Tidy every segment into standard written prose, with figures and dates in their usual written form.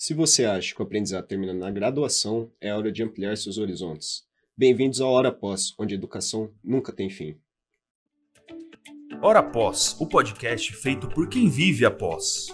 Se você acha que o aprendizado termina na graduação, é hora de ampliar seus horizontes. Bem-vindos ao Hora Pós, onde a educação nunca tem fim. Hora Pós, o podcast feito por quem vive após.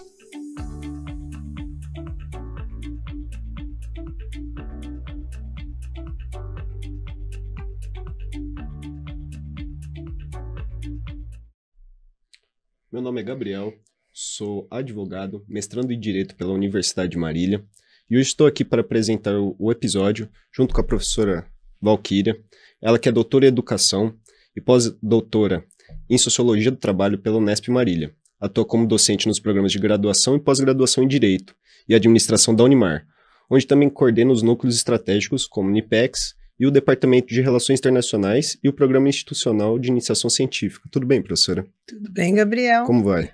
Meu nome é Gabriel, sou advogado, mestrando em Direito pela Universidade de Marília, e hoje estou aqui para apresentar o episódio junto com a professora Valquíria, ela que é doutora em Educação e pós-doutora em Sociologia do Trabalho pela Unesp Marília. Atua como docente nos programas de graduação e pós-graduação em Direito e Administração da Unimar, onde também coordena os núcleos estratégicos como o NIPEX e o Departamento de Relações Internacionais e o Programa Institucional de Iniciação Científica. Tudo bem, professora? Tudo bem, Gabriel. Como vai?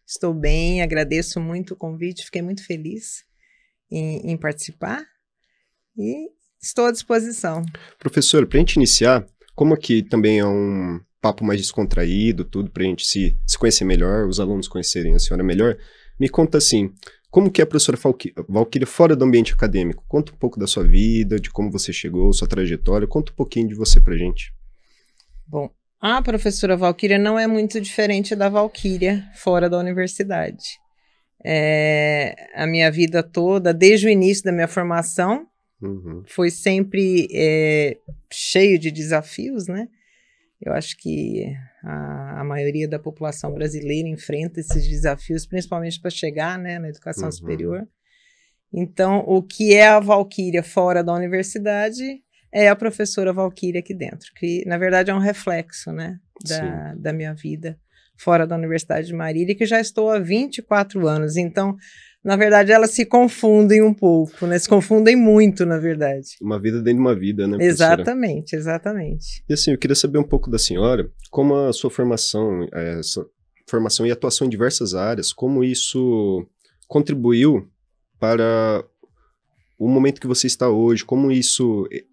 Estou bem, agradeço muito o convite, fiquei muito feliz em participar e estou à disposição. Professor, para a gente iniciar, como aqui também é um papo mais descontraído, tudo, para a gente se conhecer melhor, os alunos conhecerem a senhora melhor, me conta assim, como que é a professora Valquíria fora do ambiente acadêmico? Conta um pouco da sua vida, de como você chegou, sua trajetória, conta um pouquinho de você pra gente. Bom, a professora Valquíria não é muito diferente da Valquíria fora da universidade. A minha vida toda, desde o início da minha formação, foi sempre cheio de desafios, né? Eu acho que a maioria da população brasileira enfrenta esses desafios, principalmente para chegar, né, na educação superior. Então, o que é a Valquíria fora da universidade é a professora Valquíria aqui dentro, que, na verdade, é um reflexo, né, da minha vida fora da Universidade de Marília, que já estou há 24 anos. Então, na verdade, elas se confundem um pouco, né? Se confundem muito, na verdade. Uma vida dentro de uma vida, né, professora? Exatamente, exatamente. E assim, eu queria saber um pouco da senhora, como a sua formação e atuação em diversas áreas, como isso contribuiu para o momento que você está hoje, como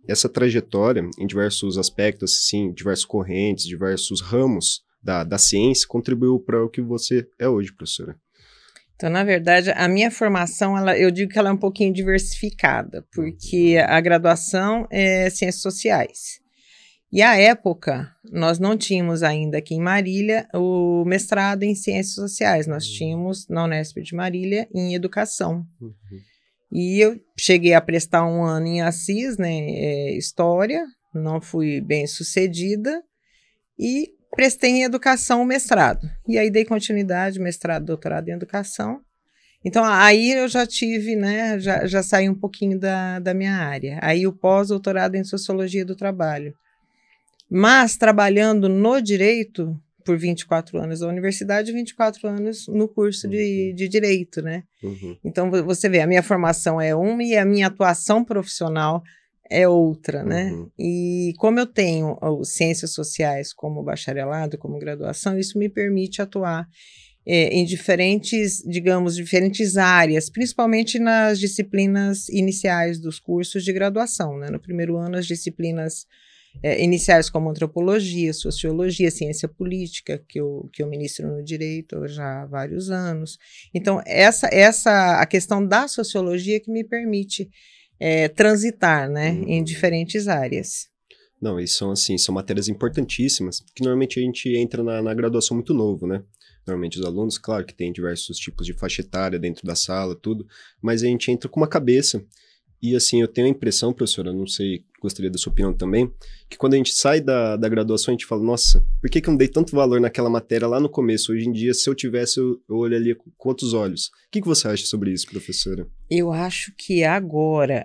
essa trajetória em diversos aspectos, assim, diversas correntes, diversos ramos da ciência, contribuiu para o que você é hoje, professora? Então, na verdade, a minha formação, eu digo que ela é um pouquinho diversificada, porque a graduação é Ciências Sociais. E, à época, nós não tínhamos ainda aqui em Marília o mestrado em Ciências Sociais, nós tínhamos na Unesp de Marília em Educação. E eu cheguei a prestar um ano em Assis, né, História, não fui bem sucedida, e prestei em Educação o mestrado. E aí dei continuidade, mestrado, doutorado em Educação. Então, aí eu já tive, né, já saí um pouquinho da minha área. Aí o pós-doutorado em Sociologia do Trabalho. Mas trabalhando no Direito, por 24 anos da universidade e 24 anos no curso de Direito, né? Então, você vê, a minha formação é uma e a minha atuação profissional é outra, né? E como eu tenho Ciências Sociais como bacharelado, como graduação, isso me permite atuar em diferentes áreas, principalmente nas disciplinas iniciais dos cursos de graduação, né? No primeiro ano, as disciplinas iniciais como antropologia, sociologia, ciência política, que eu ministro no direito já há vários anos. Então, a questão da sociologia que me permite transitar, né, em diferentes áreas. Não, e são matérias importantíssimas, que normalmente a gente entra na graduação muito novo, né? Normalmente os alunos, claro que tem diversos tipos de faixa etária dentro da sala, tudo, mas a gente entra com uma cabeça. E assim, eu tenho a impressão, professora, não sei, gostaria da sua opinião também, que quando a gente sai da graduação, a gente fala, nossa, por que eu não dei tanto valor naquela matéria lá no começo? Hoje em dia, se eu tivesse, eu olharia com outros olhos. O que você acha sobre isso, professora? Eu acho que agora,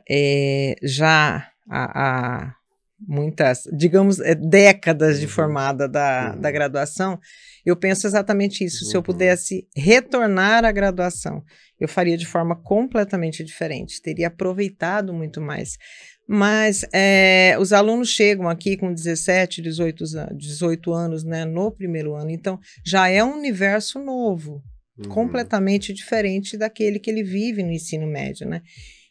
já há muitas, digamos, décadas de formada da graduação, eu penso exatamente isso. Se eu pudesse retornar à graduação, eu faria de forma completamente diferente, teria aproveitado muito mais. Mas os alunos chegam aqui com 17, 18 anos, né, no primeiro ano, então já é um universo novo, completamente diferente daquele que ele vive no ensino médio, né?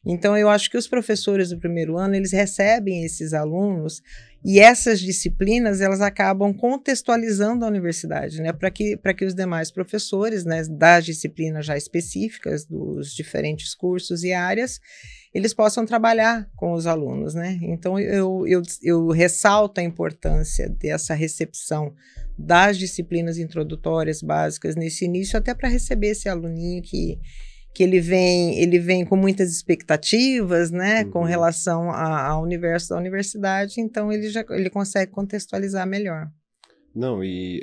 Então, eu acho que os professores do primeiro ano, eles recebem esses alunos e essas disciplinas, elas acabam contextualizando a universidade, né, para que os demais professores, né, das disciplinas já específicas, dos diferentes cursos e áreas, eles possam trabalhar com os alunos, né. Então, eu ressalto a importância dessa recepção das disciplinas introdutórias básicas nesse início, até para receber esse aluninho que ele vem com muitas expectativas, né, com relação ao universo da universidade, então ele consegue contextualizar melhor. Não, e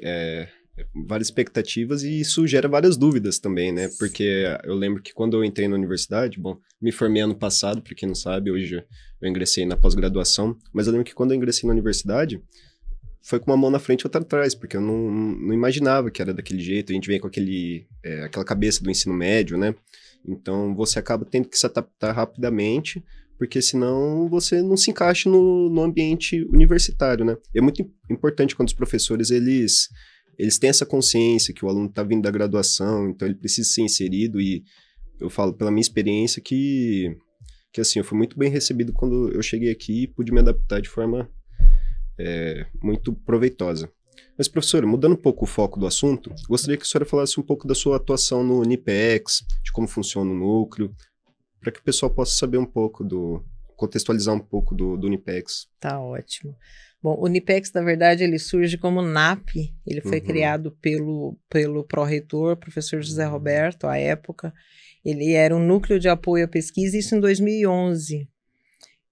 várias expectativas e isso gera várias dúvidas também, né, porque eu lembro que quando eu entrei na universidade, bom, me formei ano passado, para quem não sabe, hoje eu ingressei na pós-graduação, mas eu lembro que quando eu ingressei na universidade, foi com uma mão na frente e outra atrás, porque eu não imaginava que era daquele jeito, a gente vem com aquela cabeça do ensino médio, né, então você acaba tendo que se adaptar rapidamente, porque senão você não se encaixa no ambiente universitário, né. E é muito importante quando os professores, eles têm essa consciência que o aluno está vindo da graduação, então ele precisa ser inserido, e eu falo pela minha experiência que assim, eu fui muito bem recebido quando eu cheguei aqui e pude me adaptar de forma muito proveitosa. Mas, professora, mudando um pouco o foco do assunto, gostaria que a senhora falasse um pouco da sua atuação no Unipex, de como funciona o núcleo, para que o pessoal possa saber um pouco contextualizar um pouco do Unipex. Tá ótimo. Bom, o Unipex, na verdade, ele surge como NAP, ele foi criado pelo pró-reitor, professor José Roberto, à época. Ele era um núcleo de apoio à pesquisa, isso em 2011.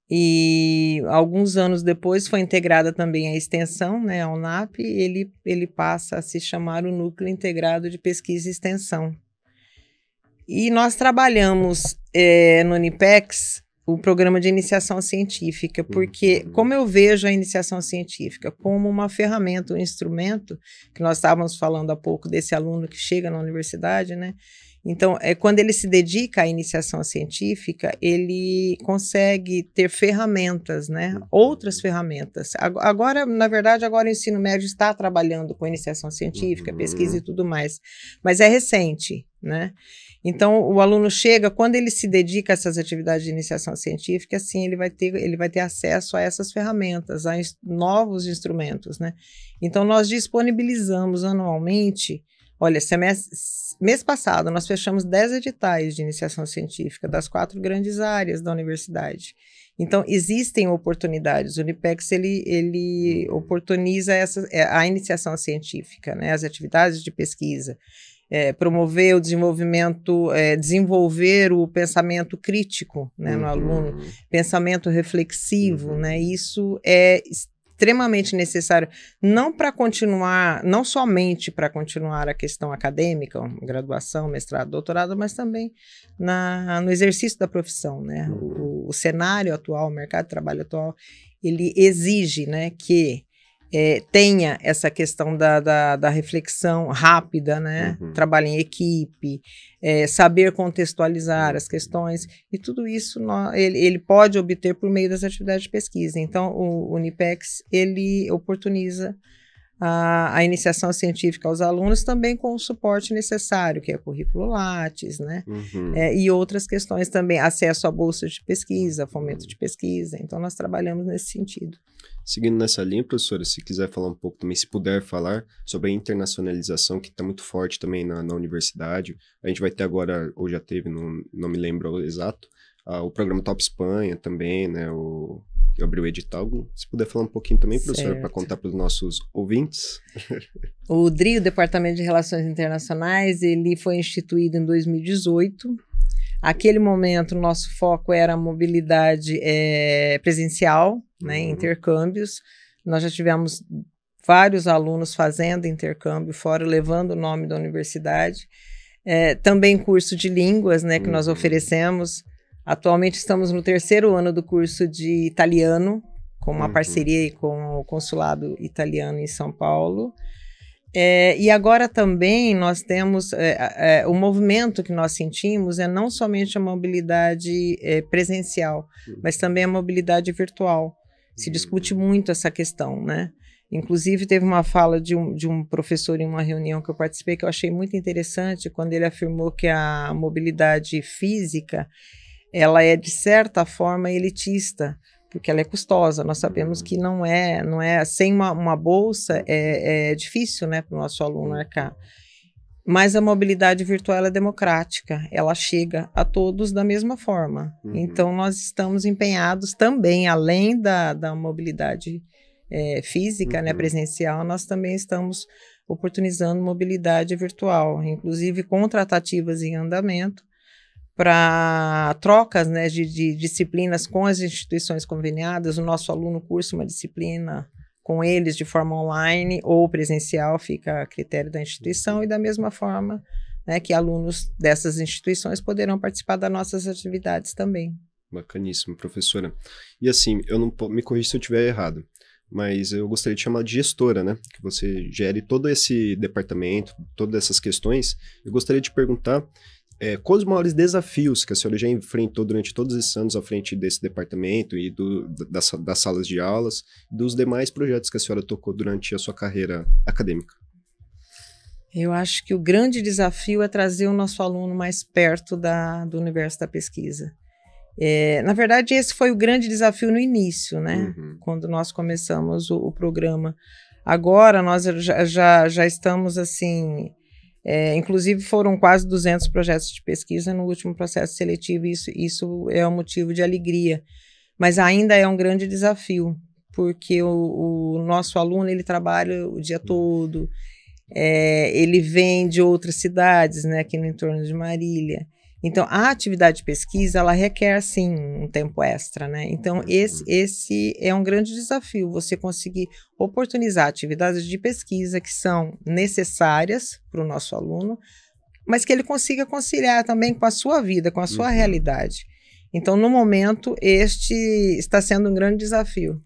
E alguns anos depois foi integrada também a extensão, né, ao NAP, e ele passa a se chamar o Núcleo Integrado de Pesquisa e Extensão. E nós trabalhamos no Unipex o programa de iniciação científica, porque como eu vejo a iniciação científica como uma ferramenta, um instrumento, que nós estávamos falando há pouco desse aluno que chega na universidade, né? Então, quando ele se dedica à iniciação científica, ele consegue ter ferramentas, né? Outras ferramentas. Agora, na verdade, agora o ensino médio está trabalhando com iniciação científica, pesquisa e tudo mais, mas é recente, né? Então, o aluno chega, quando ele se dedica a essas atividades de iniciação científica, assim, ele vai ter acesso a essas ferramentas, a novos instrumentos, né? Então, nós disponibilizamos anualmente. Olha, mês passado nós fechamos 10 editais de iniciação científica das 4 grandes áreas da universidade. Então, existem oportunidades. O Unipex, ele oportuniza a iniciação científica, né, as atividades de pesquisa, promover o desenvolvimento, desenvolver o pensamento crítico, né, no aluno, pensamento reflexivo, né, isso é extremamente necessário, não somente para continuar a questão acadêmica, graduação, mestrado, doutorado, mas também no exercício da profissão, né? O cenário atual, o mercado de trabalho atual, ele exige, né, que tenha essa questão da reflexão rápida, né? Trabalho em equipe, saber contextualizar as questões, e tudo isso ele pode obter por meio das atividades de pesquisa. Então, o Unipex, ele oportuniza a iniciação científica aos alunos também com o suporte necessário, que é currículo Lattes, né? E outras questões também, acesso a bolsas de pesquisa, fomento de pesquisa. Então, nós trabalhamos nesse sentido. Seguindo nessa linha, professora, se quiser falar um pouco também, se puder falar sobre a internacionalização, que está muito forte também na universidade. A gente vai ter agora, ou já teve, não me lembro o exato, o programa Top Espanha também, né, que abriu o edital. Se puder falar um pouquinho também, professora, para contar para os nossos ouvintes. O DRI, o Departamento de Relações Internacionais, ele foi instituído em 2018. Aquele momento, o nosso foco era a mobilidade presencial, né, intercâmbios. Nós já tivemos vários alunos fazendo intercâmbio fora, levando o nome da universidade. Também curso de línguas, né, que nós oferecemos. Atualmente estamos no 3º ano do curso de italiano, com uma parceria com o Consulado Italiano em São Paulo. E agora também nós temos, o movimento que nós sentimos é não somente a mobilidade presencial, mas também a mobilidade virtual. Se discute muito essa questão, né? Inclusive teve uma fala de um professor em uma reunião que eu participei que eu achei muito interessante, quando ele afirmou que a mobilidade física ela é, de certa forma, elitista, porque ela é custosa. Nós sabemos que não é sem uma bolsa, é difícil, né, para o nosso aluno arcar. Mas a mobilidade virtual é democrática, ela chega a todos da mesma forma. Então, nós estamos empenhados também, além da mobilidade física, né, presencial, nós também estamos oportunizando mobilidade virtual, inclusive com tratativas em andamento, para trocas, né, de disciplinas com as instituições conveniadas. O nosso aluno cursa uma disciplina com eles de forma online ou presencial, fica a critério da instituição, e da mesma forma, né, que alunos dessas instituições poderão participar das nossas atividades também. Bacaníssimo, professora. E assim, eu não me corrija se eu estiver errado, mas eu gostaria de chamar de gestora, né? Que você gere todo esse departamento, todas essas questões. Eu gostaria de perguntar quais os maiores desafios que a senhora já enfrentou durante todos esses anos à frente desse departamento e das salas de aulas, dos demais projetos que a senhora tocou durante a sua carreira acadêmica? Eu acho que o grande desafio é trazer o nosso aluno mais perto do universo da pesquisa. Na verdade, esse foi o grande desafio no início, né? Quando nós começamos o programa. Agora, nós já estamos, assim... inclusive, foram quase 200 projetos de pesquisa no último processo seletivo, e isso é um motivo de alegria. Mas ainda é um grande desafio, porque o nosso aluno, ele trabalha o dia todo, ele vem de outras cidades, né, aqui no entorno de Marília. Então, a atividade de pesquisa, ela requer, sim, um tempo extra, né? Então, esse é um grande desafio, você conseguir oportunizar atividades de pesquisa que são necessárias para o nosso aluno, mas que ele consiga conciliar também com a sua vida, com a sua realidade. Então, no momento, este está sendo um grande desafio.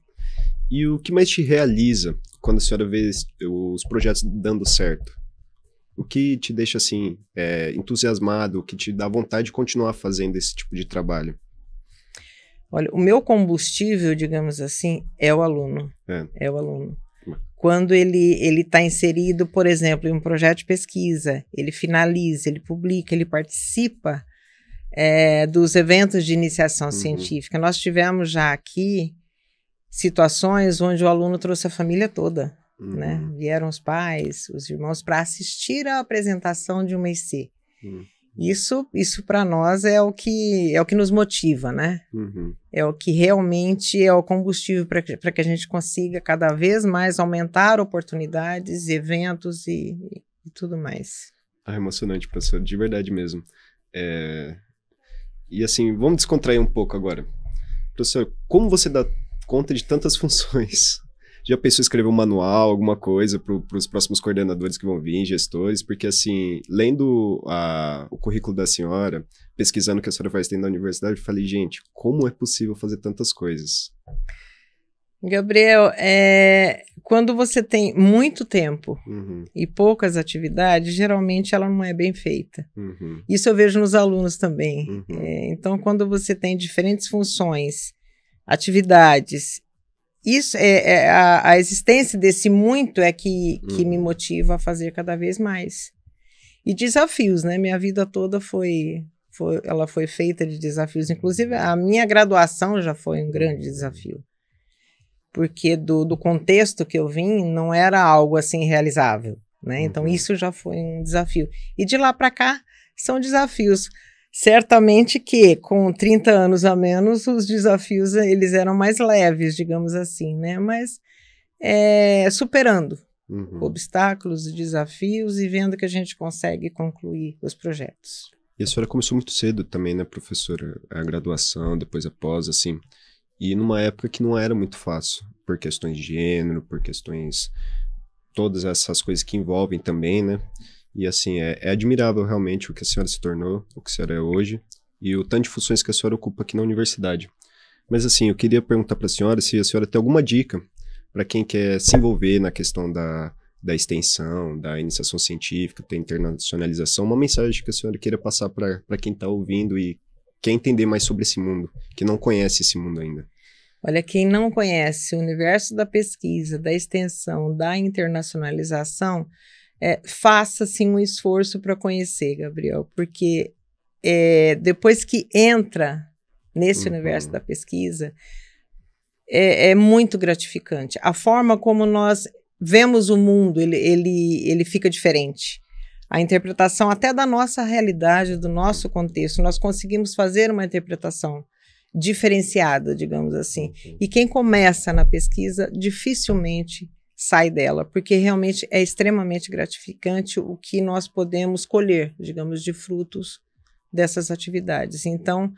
E o que mais te realiza quando a senhora vê os projetos dando certo? O que te deixa, assim, entusiasmado, o que te dá vontade de continuar fazendo esse tipo de trabalho? Olha, o meu combustível, digamos assim, é o aluno. É o aluno. Quando ele está inserido, por exemplo, em um projeto de pesquisa, ele finaliza, ele publica, ele participa dos eventos de iniciação científica. Nós tivemos já aqui situações onde o aluno trouxe a família toda. Né? Vieram os pais, os irmãos, para assistir à apresentação de uma IC. Isso para nós é o que nos motiva, né? É o que realmente é o combustível para que a gente consiga cada vez mais aumentar oportunidades, eventos e tudo mais. Emocionante, professor, de verdade mesmo. E assim, vamos descontrair um pouco agora. Professor, como você dá conta de tantas funções? Já pensou em escrever um manual, alguma coisa para os próximos coordenadores que vão vir, gestores? Porque, assim, lendo o currículo da senhora, pesquisando o que a senhora faz dentro da universidade, eu falei, gente, como é possível fazer tantas coisas? Gabriel, quando você tem muito tempo e poucas atividades, geralmente ela não é bem feita. Isso eu vejo nos alunos também. Então, quando você tem diferentes funções, atividades, isso a existência desse muito é que me motiva a fazer cada vez mais. E desafios, né? Minha vida toda ela foi feita de desafios. Inclusive, a minha graduação já foi um grande desafio. Porque do contexto que eu vim, não era algo assim realizável, né? Então, isso já foi um desafio. E de lá para cá, são desafios. Certamente que, com 30 anos a menos, os desafios eles eram mais leves, digamos assim, né? Mas superando obstáculos e desafios e vendo que a gente consegue concluir os projetos. E a senhora começou muito cedo também, né, professora? A graduação, depois a pós, assim. E numa época que não era muito fácil, por questões de gênero, por questões... todas essas coisas que envolvem também, né? E assim, é admirável realmente o que a senhora se tornou, o que a senhora é hoje, e o tanto de funções que a senhora ocupa aqui na universidade. Mas assim, eu queria perguntar para a senhora se a senhora tem alguma dica para quem quer se envolver na questão da extensão, da iniciação científica, da internacionalização, uma mensagem que a senhora queira passar para quem está ouvindo e quer entender mais sobre esse mundo, que não conhece esse mundo ainda. Olha, quem não conhece o universo da pesquisa, da extensão, da internacionalização, faça sim um esforço para conhecer, Gabriel, porque depois que entra nesse universo da pesquisa, é muito gratificante. A forma como nós vemos o mundo, ele fica diferente. A interpretação até da nossa realidade, do nosso contexto, nós conseguimos fazer uma interpretação diferenciada, digamos assim. E quem começa na pesquisa dificilmente sai dela, porque realmente é extremamente gratificante o que nós podemos colher, digamos, de frutos dessas atividades. Então,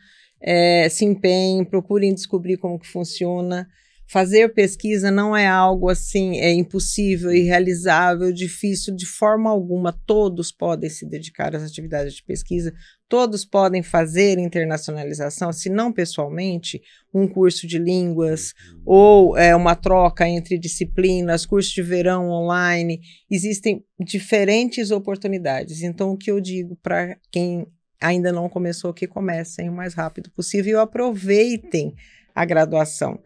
se empenhem, procurem descobrir como que funciona. Fazer pesquisa não é algo assim, impossível, irrealizável, difícil, de forma alguma. Todos podem se dedicar às atividades de pesquisa, todos podem fazer internacionalização, se não pessoalmente, um curso de línguas ou uma troca entre disciplinas, curso de verão online. Existem diferentes oportunidades. Então, o que eu digo para quem ainda não começou, que comecem o mais rápido possível e aproveitem a graduação.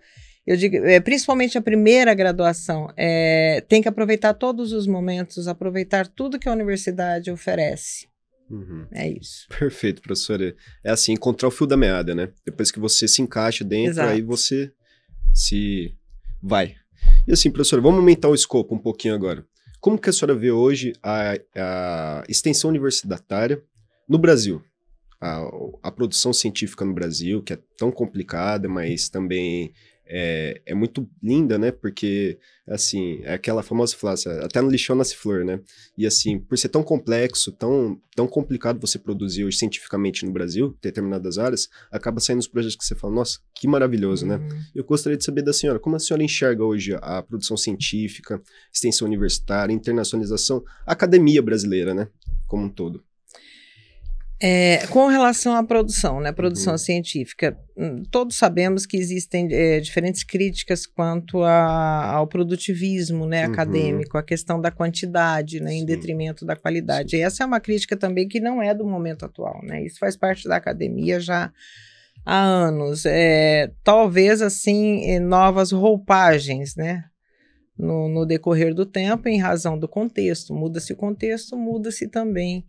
Eu digo, principalmente a primeira graduação, tem que aproveitar todos os momentos, aproveitar tudo que a universidade oferece. É isso. Perfeito, professora. É assim, encontrar o fio da meada, né? Depois que você se encaixa dentro, Exato. Aí você se vai. E assim, professora, vamos aumentar o escopo um pouquinho agora. Como que a senhora vê hoje a extensão universitária no Brasil? A produção científica no Brasil, que é tão complicada, mas também é muito linda, né? Porque, assim, é aquela famosa frase, até no lixão nasce flor, né? E, assim, por ser tão complexo, tão complicado você produzir hoje cientificamente no Brasil, determinadas áreas, acaba saindo os projetos que você fala, nossa, que maravilhoso, né? Eu gostaria de saber da senhora, como a senhora enxerga hoje a produção científica, extensão universitária, internacionalização, a academia brasileira, né? Como um todo. Com relação à produção, né, produção científica, todos sabemos que existem diferentes críticas quanto ao produtivismo, né, acadêmico, a questão da quantidade, né, em detrimento da qualidade. E essa é uma crítica também que não é do momento atual, né, isso faz parte da academia já há anos. Talvez, assim, novas roupagens, né, no decorrer do tempo, em razão do contexto. Muda-se o contexto, muda-se também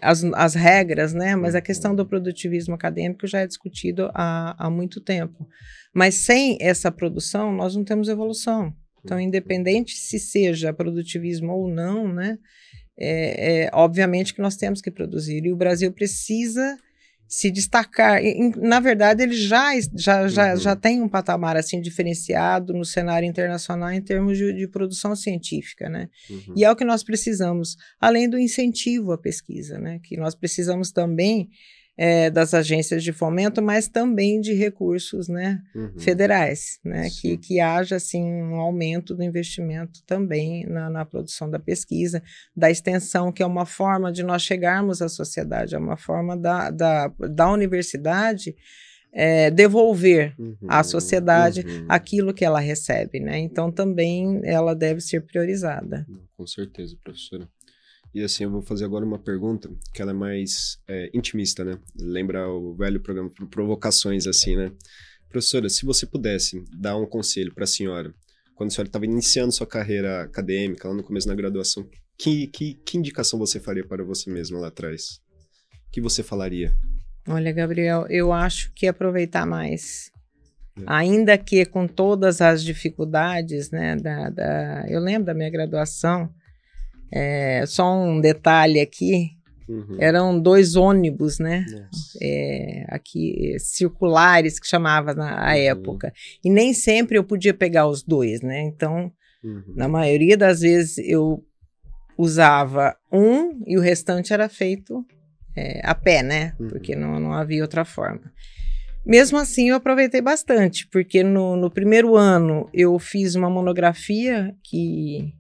as regras, né? Mas a questão do produtivismo acadêmico já é discutido há muito tempo. Mas sem essa produção, nós não temos evolução. Então, independente se seja produtivismo ou não, né? Obviamente que nós temos que produzir. E o Brasil precisa se destacar. Na verdade, ele já tem um patamar assim diferenciado no cenário internacional em termos de produção científica, né? E é o que nós precisamos, além do incentivo à pesquisa, né? Que nós precisamos também das agências de fomento, mas também de recursos, né? Federais, né? Que haja assim um aumento do investimento também na produção da pesquisa, da extensão, que é uma forma de nós chegarmos à sociedade, é uma forma da universidade devolver à sociedade aquilo que ela recebe, né? Então também ela deve ser priorizada. Com certeza, professora. E assim, eu vou fazer agora uma pergunta que ela é mais intimista, né? Lembra o velho programa Provocações, assim, né? Professora, se você pudesse dar um conselho para a senhora, quando a senhora estava iniciando sua carreira acadêmica, lá no começo da graduação, que indicação você faria para você mesma lá atrás? O que você falaria? Olha, Gabriel, eu acho que aproveitar mais. Ainda que com todas as dificuldades, né? Eu lembro da minha graduação, só um detalhe aqui, eram 2 ônibus, né? Aqui, circulares, que chamava na época. E nem sempre eu podia pegar os 2, né? Então, na maioria das vezes, eu usava um e o restante era feito a pé, né? Porque não havia outra forma. Mesmo assim, eu aproveitei bastante, porque no primeiro ano eu fiz uma monografia que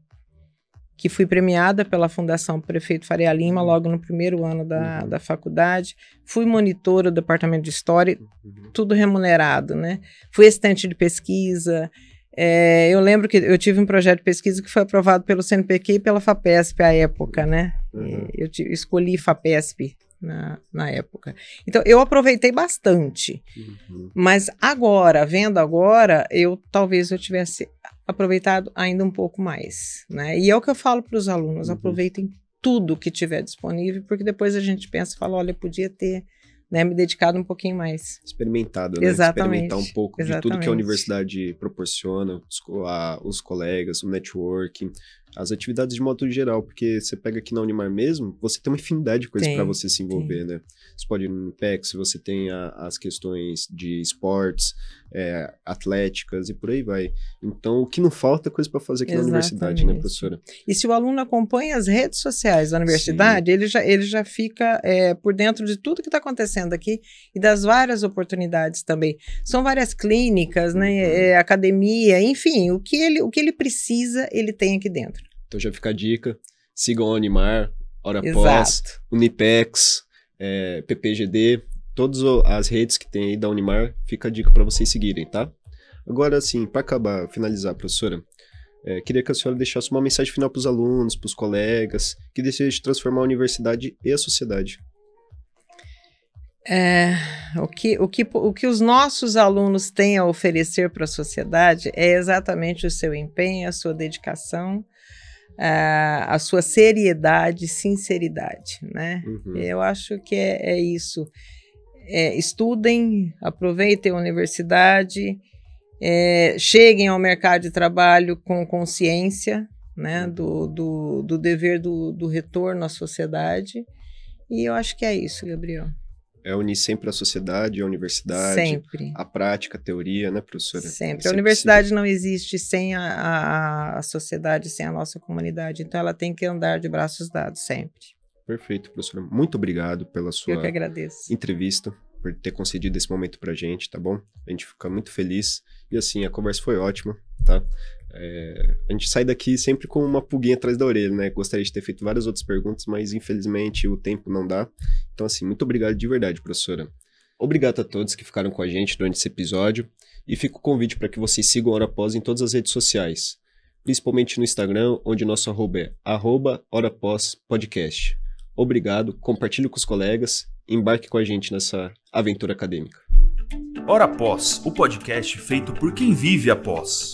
fui premiada pela Fundação Prefeito Faria Lima, logo no primeiro ano da faculdade. Fui monitora do Departamento de História, tudo remunerado, né? Fui assistente de pesquisa. Eu lembro que eu tive um projeto de pesquisa que foi aprovado pelo CNPq e pela FAPESP à época, né? Eu escolhi FAPESP na época. Então, eu aproveitei bastante. Mas agora, vendo agora, talvez eu tivesse aproveitado ainda um pouco mais, né? E é o que eu falo para os alunos, aproveitem tudo que tiver disponível, porque depois a gente pensa e fala, olha, podia ter né, me dedicado um pouquinho mais. Experimentado, né? Exatamente. Experimentar um pouco de tudo que a universidade proporciona, os colegas, o networking, as atividades de modo geral, porque você pega aqui na Unimar mesmo, você tem uma infinidade de coisas para você se envolver, né? Você pode ir no INPEX, você tem as questões de esportes, atléticas e por aí vai. Então, o que não falta é coisa para fazer aqui na universidade, né, professora? E se o aluno acompanha as redes sociais da universidade, ele já fica por dentro de tudo que está acontecendo aqui e das várias oportunidades também. São várias clínicas, né, academia, enfim, o que ele precisa, ele tem aqui dentro. Então já fica a dica, sigam a Unimar, Orapós, Unipex, PPGD, todas as redes que tem aí da Unimar, fica a dica para vocês seguirem, tá? Agora, assim, para acabar, finalizar, professora, queria que a senhora deixasse uma mensagem final para os alunos, para os colegas, que desejam transformar a universidade e a sociedade. O que os nossos alunos têm a oferecer para a sociedade é exatamente o seu empenho, a sua dedicação, a sua seriedade, sinceridade, né? Eu acho que é isso. Estudem, aproveitem a universidade, cheguem ao mercado de trabalho com consciência, né, do dever do retorno à sociedade, e eu acho que é isso, Gabriel. Unir sempre a sociedade, a universidade, sempre. A prática, a teoria, né, professora? Sempre. A universidade não existe sem a sociedade, sem a nossa comunidade, então ela tem que andar de braços dados sempre. Perfeito, professora. Muito obrigado pela sua Eu que agradeço. Entrevista, por ter concedido esse momento pra gente, tá bom? A gente fica muito feliz. E assim, a conversa foi ótima, tá? A gente sai daqui sempre com uma pulguinha atrás da orelha, né? Gostaria de ter feito várias outras perguntas, mas infelizmente o tempo não dá. Então assim, muito obrigado de verdade, professora. Obrigado a todos que ficaram com a gente durante esse episódio. E fica o convite para que vocês sigam a Orapós em todas as redes sociais. Principalmente no Instagram, onde nosso arroba é @orapóspodcast. Obrigado, compartilhe com os colegas, embarque com a gente nessa aventura acadêmica. Orapós, o podcast feito por quem vive a pós.